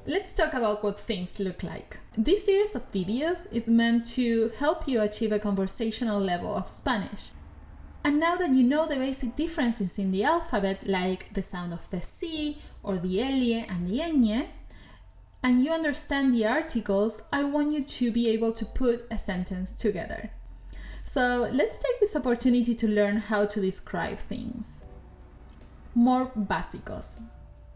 let's talk about what things look like. This series of videos is meant to help you achieve a conversational level of Spanish. And now that you know the basic differences in the alphabet, like the sound of the C or the L and the ñ, and you understand the articles, I want you to be able to put a sentence together. So let's take this opportunity to learn how to describe things. More básicos.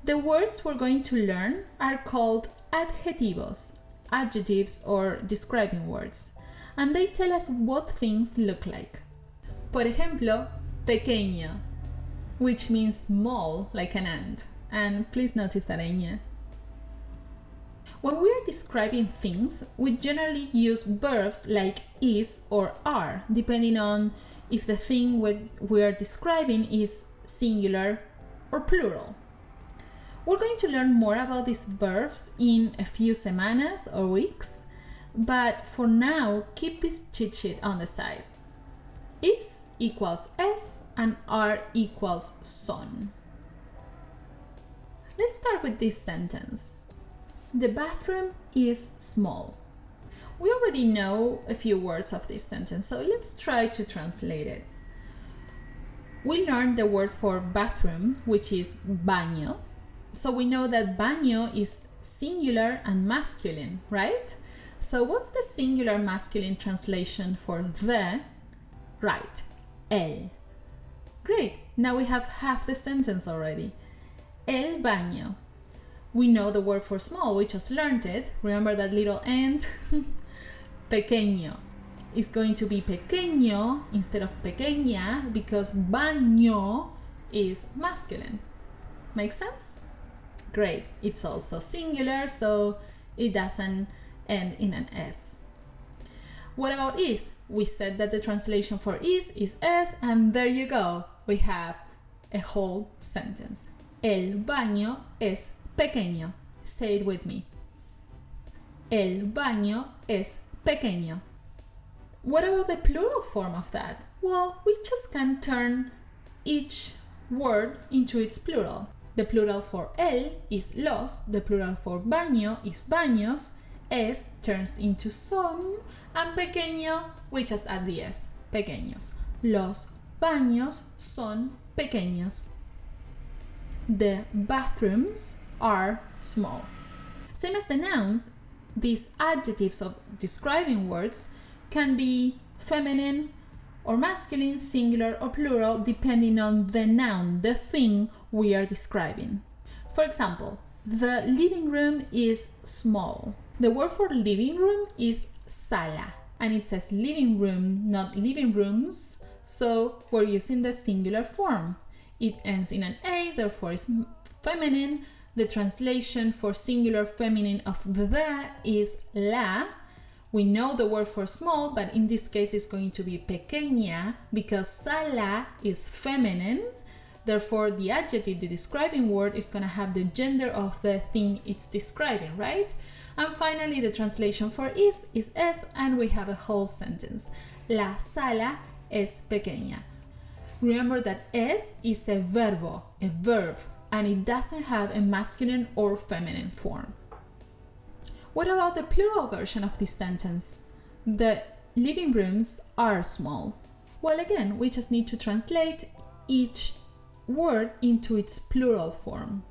The words we're going to learn are called adjetivos, adjectives or describing words, and they tell us what things look like. Por ejemplo, pequeño, which means small, like an ant, and please notice that ñ. When we are describing things, we generally use verbs like is or are, depending on if the thing we are describing is singular or plural. We're going to learn more about these verbs in a few semanas or weeks, but for now, keep this cheat sheet on the side. Is equals es and are equals son. Let's start with this sentence. The bathroom is small. We already know a few words of this sentence, so let's try to translate it. We learned the word for bathroom, which is baño. So we know that baño is singular and masculine, right? So what's the singular masculine translation for the? Right, el. Great, now we have half the sentence already. El baño. We know the word for small, we just learned it. Remember that little ant? Pequeño is going to be pequeño instead of pequeña because baño is masculine. Make sense? Great, it's also singular, so it doesn't end in an S. What about is? We said that the translation for is es, and there you go. We have a whole sentence. El baño es pequeño. Say it with me. El baño es pequeño. What about the plural form of that? Well, we just can turn each word into its plural. The plural for el is los, the plural for baño is baños, es turns into son, and pequeño, we just add the s, pequeños. Los baños son pequeños. The bathrooms are small. Same as the nouns, these adjectives of describing words can be feminine or masculine, singular or plural, depending on the noun, the thing we are describing. For example, the living room is small. The word for living room is sala, and it says living room, not living rooms, so we're using the singular form. It ends in an A, therefore it's feminine. The translation for singular feminine of the is la. We know the word for small, but in this case it's going to be pequeña because sala is feminine. Therefore, the adjective, the describing word, is going to have the gender of the thing it's describing, right? And finally, the translation for is es, and we have a whole sentence. La sala es pequeña. Remember that es is a verbo, a verb, and it doesn't have a masculine or feminine form. What about the plural version of this sentence? The living rooms are small. Well, again, we just need to translate each word into its plural form.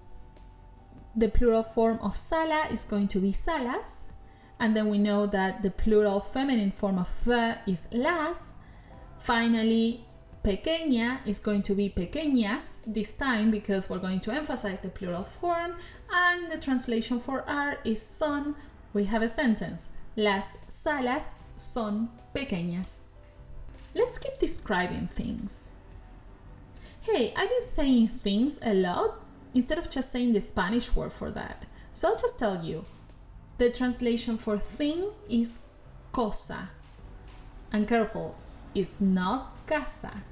The plural form of sala is going to be salas, and then we know that the plural feminine form of the is las. Finally, pequeña is going to be pequeñas this time because we're going to emphasize the plural form, and the translation for are is son. We have a sentence. Las salas son pequeñas. Let's keep describing things. Hey, I've been saying things a lot instead of just saying the Spanish word for that. So I'll just tell you. The translation for thing is cosa. And careful, it's not casa.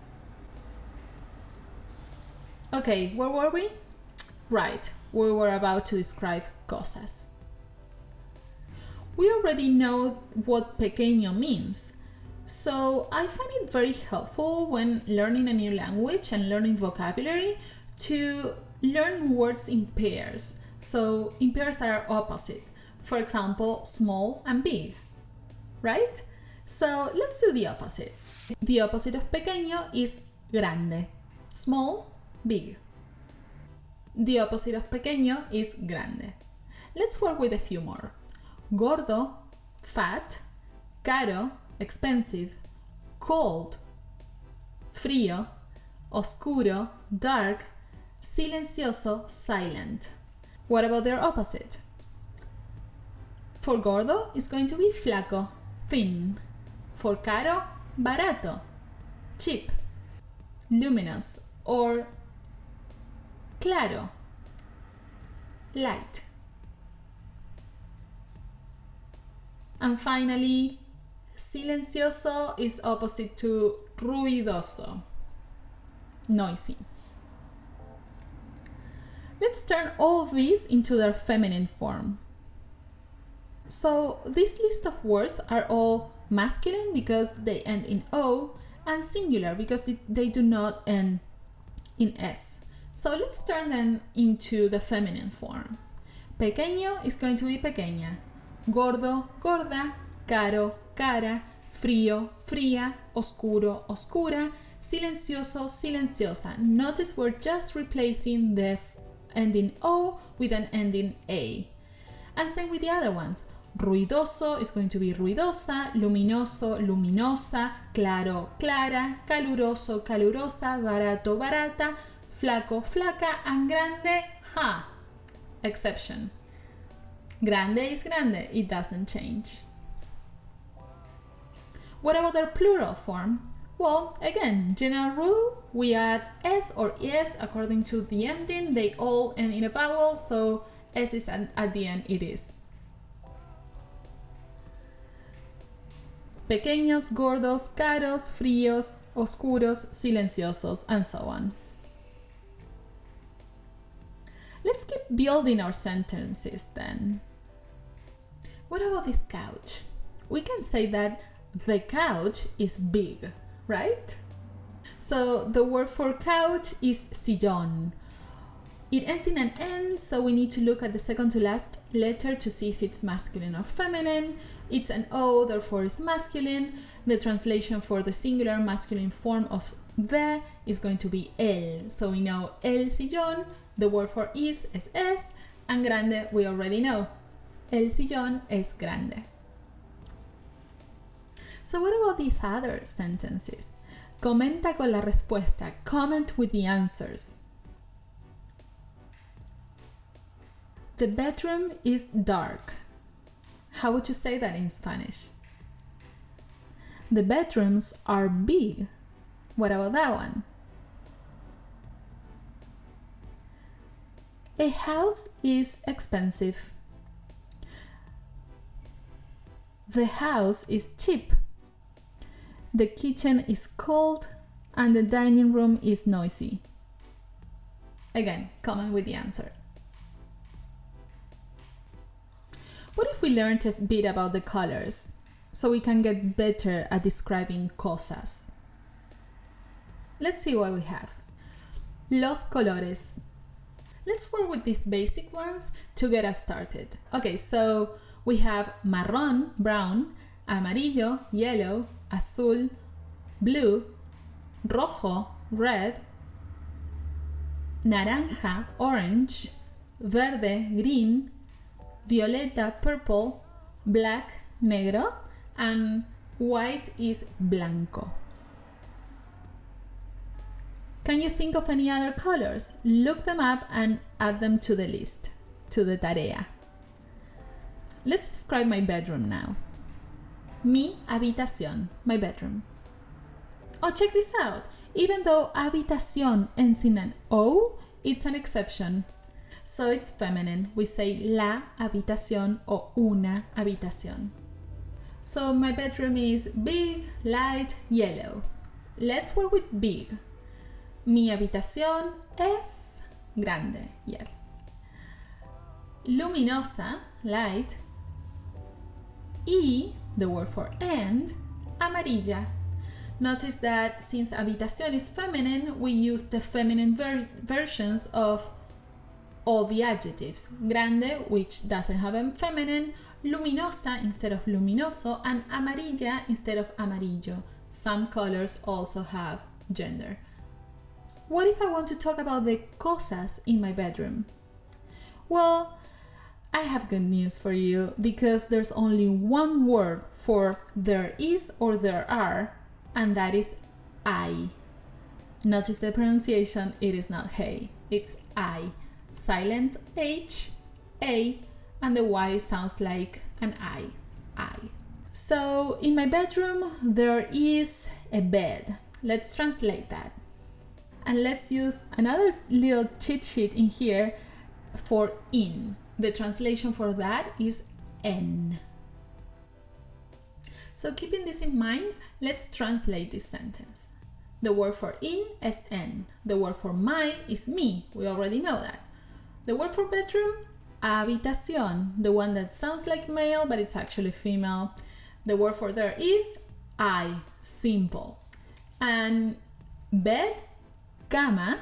Okay, where were we? Right, we were about to describe cosas. We already know what pequeño means, so I find it very helpful when learning a new language and learning vocabulary to learn words in pairs. So in pairs that are opposite. For example, small and big, right? So let's do the opposites. The opposite of pequeño is grande. Small, big. The opposite of pequeño is grande. Let's work with a few more. Gordo, fat. Caro, expensive. Cold, frío. Oscuro, dark. Silencioso, silent. What about their opposite? For gordo, it's going to be flaco, thin. For caro, barato, cheap. Luminous or claro, light. And finally, silencioso is opposite to ruidoso, noisy. Let's turn all of these into their feminine form. So this list of words are all masculine because they end in O, and singular because they do not end in S. So let's turn them into the feminine form. Pequeño is going to be pequeña. Gordo, gorda. Caro, cara. Frío, fría. Oscuro, oscura. Silencioso, silenciosa. Notice we're just replacing the ending O with an ending A. And same with the other ones. Ruidoso is going to be ruidosa, luminoso, luminosa, claro, clara, caluroso, calurosa, barato, barata, flaco, flaca, and grande, exception. Grande is grande, it doesn't change. What about their plural form? Well, again, general rule, we add S or ES according to the ending. They all end in a vowel, so S is at the end, it is. Pequeños, gordos, caros, fríos, oscuros, silenciosos, and so on. Let's keep building our sentences then. What about this couch? We can say that the couch is big, right? So the word for couch is sillón. It ends in an N, so we need to look at the second to last letter to see if it's masculine or feminine. It's an O, therefore it's masculine. The translation for the singular masculine form of the is going to be el. So we know el sillón, the word for is es, and grande we already know. El sillón es grande. So what about these other sentences? Comenta con la respuesta. Comment with the answers. The bedroom is dark. How would you say that in Spanish? The bedrooms are big. What about that one? A house is expensive. The house is cheap. The kitchen is cold and the dining room is noisy. Again, comment with the answer. What if we learned a bit about the colors so we can get better at describing cosas? Let's see what we have. Los colores. Let's work with these basic ones to get us started. Okay, so we have marrón, brown, amarillo, yellow, azul, blue, rojo, red, naranja, orange, verde, green, violeta, purple, black, negro, and white is blanco. Can you think of any other colors? Look them up and add them to the list, to the tarea. Let's describe my bedroom now. Mi habitación, my bedroom. Oh, check this out. Even though habitación ends in an O, it's an exception. So it's feminine. We say la habitación o una habitación. So my bedroom is big, light, yellow. Let's work with big. Mi habitación es grande. Yes. Luminosa, light. Y, the word for and, amarilla. Notice that since habitación is feminine, we use the feminine versions of all the adjectives. Grande, which doesn't have a feminine, luminosa instead of luminoso, and amarilla instead of amarillo. Some colors also have gender. What if I want to talk about the cosas in my bedroom? Well, I have good news for you because there's only one word for there is or there are, and that is I. Notice the pronunciation, it is not hey, it's I. Silent H, A, and the Y sounds like an I. So in my bedroom there is a bed. Let's translate that. And let's use another little cheat sheet in here for in. The translation for that is en. So keeping this in mind, let's translate this sentence. The word for in is en. The word for my is mi. We already know that. The word for bedroom, habitación, the one that sounds like male but it's actually female. The word for there is I, simple. And bed, cama.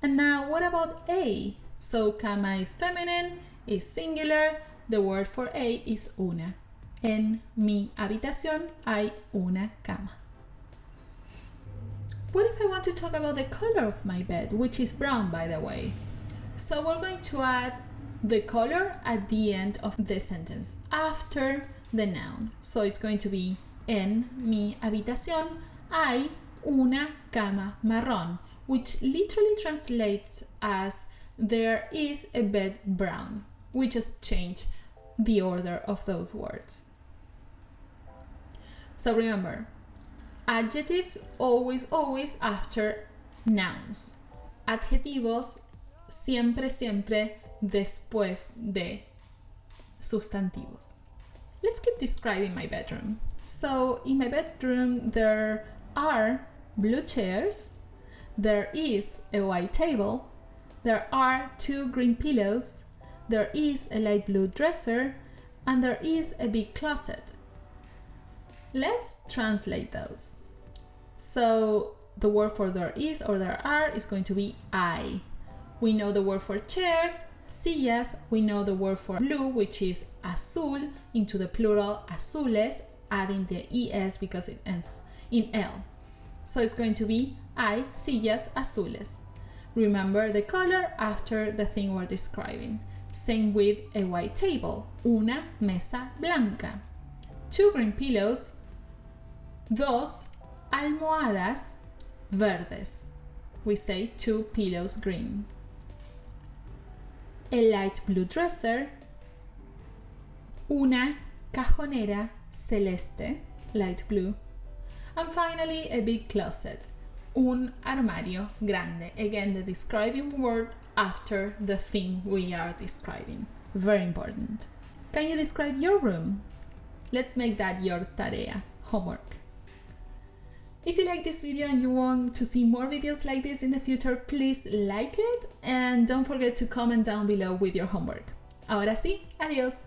And now what about a? So cama is feminine, is singular. The word for a is una. En mi habitación hay una cama. What if I want to talk about the color of my bed, which is brown, by the way? So we're going to add the color at the end of the sentence, after the noun. So it's going to be en mi habitación hay una cama marrón, which literally translates as there is a bed brown. We just change the order of those words. So remember, adjectives always after nouns. Adjetivos siempre después de sustantivos. Let's keep describing my bedroom. So in my bedroom there are blue chairs, there is a white table, there are 2 green pillows, there is a light blue dresser, and there is a big closet. Let's translate those. So the word for there is or there are is going to be I. We know the word for chairs, sillas. We know the word for blue, which is azul, into the plural azules, adding the es because it ends in L. So it's going to be hay sillas azules. Remember the color after the thing we're describing. Same with a white table, una mesa blanca. 2 green pillows, 2 almohadas verdes. We say 2 pillows green. A light blue dresser, una cajonera celeste, light blue. And finally, a big closet, un armario grande. Again, the describing word after the thing we are describing. Very important. Can you describe your room? Let's make that your tarea, homework. If you like this video and you want to see more videos like this in the future, please like it and don't forget to comment down below with your homework. Ahora sí, adiós.